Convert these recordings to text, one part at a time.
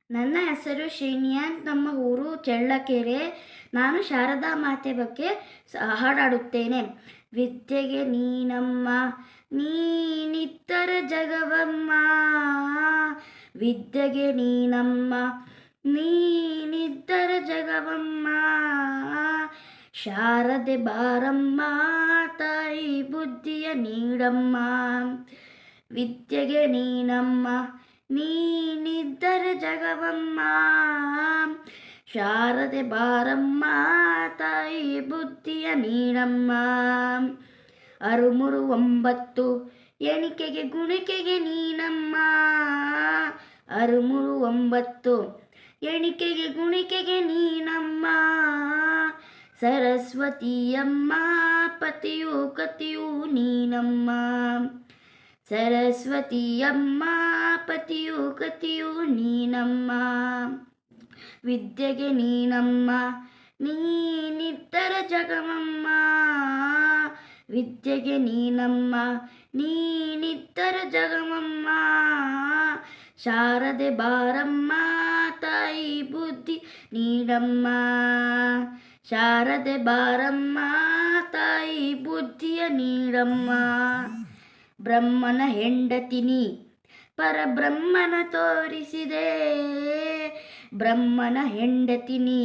ನನ್ನ ಹೆಸರು ಶ್ರೀನಿಯನ್, ನಮ್ಮ ಊರು ಚಳ್ಳಕೆರೆ. ನಾನು ಶಾರದಾ ಮಾತೆ ಬಗ್ಗೆ ಹಾಡಾಡುತ್ತೇನೆ. ವಿದ್ಯೆಗೆ ನೀನಮ್ಮ, ನೀನಿತ್ತರ ಜಗವಮ್ಮ. ವಿದ್ಯೆಗೆ ನೀನಮ್ಮ, ನೀನಿದ್ದರೆ ಜಗವಮ್ಮ. ಶಾರದೆ ಬಾರಮ್ಮ, ತಾಯಿ ಬುದ್ಧಿಯ ನೀಡಮ್ಮ. ವಿದ್ಯೆಗೆ ನೀನಮ್ಮ, ನೀನಿದ್ದರೆ ಜಗವಮ್ಮ. ಶಾರದೆ ಬಾರಮ್ಮ, ತಾಯಿ ಬುದ್ಧಿಯ ನೀಡಮ್ಮ. ಅರುಮುರು ಒಂಬತ್ತು ಎಣಿಕೆಗೆ ಗುಣಿಕೆಗೆ ನೀನಮ್ಮ. ಅರುಮುರು ಒಂಬತ್ತು ಎಣಿಕೆಗೆ ಗುಣಿಕೆಗೆ ನೀನಮ್ಮ. ಸರಸ್ವತಿಯಮ್ಮ, ಪತಿಯು ಕತಿಯು ನೀನಮ್ಮ. ಸರಸ್ವತಿಯಮ್ಮ, ಪತಿಯು ಕತಿಯು ನೀನಮ್ಮ. ವಿದ್ಯೆಗೆ ನೀನಮ್ಮ, ನೀನಿದ್ದರೆ ಜಗವಮ್ಮ. ವಿದ್ಯೆಗೆ ನೀನಮ್ಮ, ನೀನಿದ್ದರೆ ಜಗವಮ್ಮ. ಶಾರದೆ ಬಾರಮ್ಮ, ತಾಯಿ ಬುದ್ಧಿ ನೀಡಮ್ಮ. ಶಾರದೆ ಬಾರಮ್ಮ, ತಾಯಿ ಬುದ್ಧಿಯ ನೀಡಮ್ಮ. ಬ್ರಹ್ಮನ ಹೆಂಡತಿನಿ ಪರಬ್ರಹ್ಮನ ತೋರಿಸಿದೆ. ಬ್ರಹ್ಮನ ಹೆಂಡತಿನಿ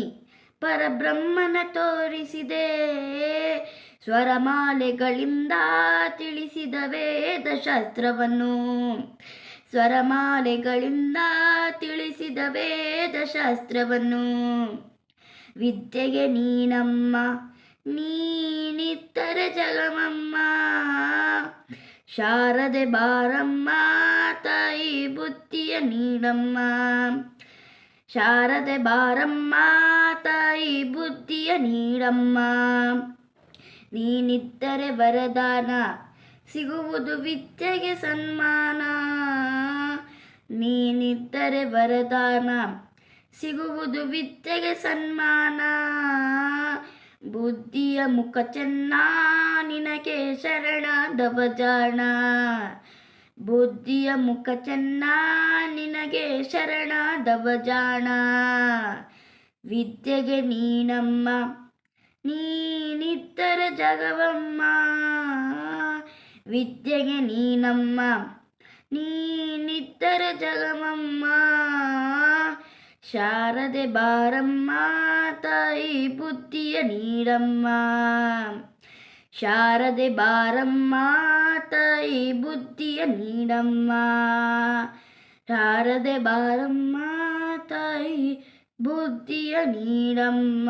ಪರಬ್ರಹ್ಮನ ತೋರಿಸಿದೆ. ಸ್ವರಮಾಲೆಗಳಿಂದ ತಿಳಿಸಿದ ವೇದಶಾಸ್ತ್ರವನ್ನು. ಸ್ವರಮಾಲೆಗಳಿಂದ ತಿಳಿಸಿದ ವೇದಶಾಸ್ತ್ರವನ್ನು. ವಿದ್ಯೆಗೆ ನೀನಮ್ಮ, ನೀನಿದ್ದರೆ ಜಗವಮ್ಮ. ಶಾರದೆ ಬಾರಮ್ಮ, ತಾಯಿ ಬುದ್ಧಿಯ ನೀಡಮ್ಮ. ಶಾರದೆ ಬಾರಮ್ಮ, ತಾಯಿ ಬುದ್ಧಿಯ ನೀಡಮ್ಮ. ನೀನಿದ್ದರೆ ವರದಾನ, ಸಿಗುವುದು ವಿದ್ಯೆಗೆ ಸನ್ಮಾನ. ನೀನಿದ್ದರೆ ವರದಾನ, ಸಿಗುವುದು ವಿದ್ಯೆಗೆ ಸನ್ಮಾನ. ಬುದ್ಧಿಯ ಮುಖ ಚೆನ್ನ, ನಿನಗೆ ಶರಣಾದವ ಜಾಣ. ಬುದ್ಧಿಯ ಮುಖ ಚೆನ್ನ, ನಿನಗೆ ಶರಣಾದವ ಜಾಣ. ವಿದ್ಯೆಗೆ ನೀನಮ್ಮ, ನೀನಿದ್ದರೆ ಜಗವಮ್ಮ. ವಿದ್ಯೆಗೆ ನೀನಮ್ಮ, ನೀನಿದ್ದರೆ ಜಗವಮ್ಮ. ಶಾರದೆ ಬಾರಮ್ಮ, ತಾಯಿ ಬುದ್ಧಿಯ ನೀಡಮ್ಮ. ಶಾರದೆ ಬಾರಮ್ಮ, ತಾಯಿ ಬುದ್ಧಿಯ ನೀಡಮ್ಮ. ಶಾರದೆ ಬಾರಮ್ಮ, ತಾಯಿ ಬುದ್ಧಿಯ ನೀಡಮ್ಮ.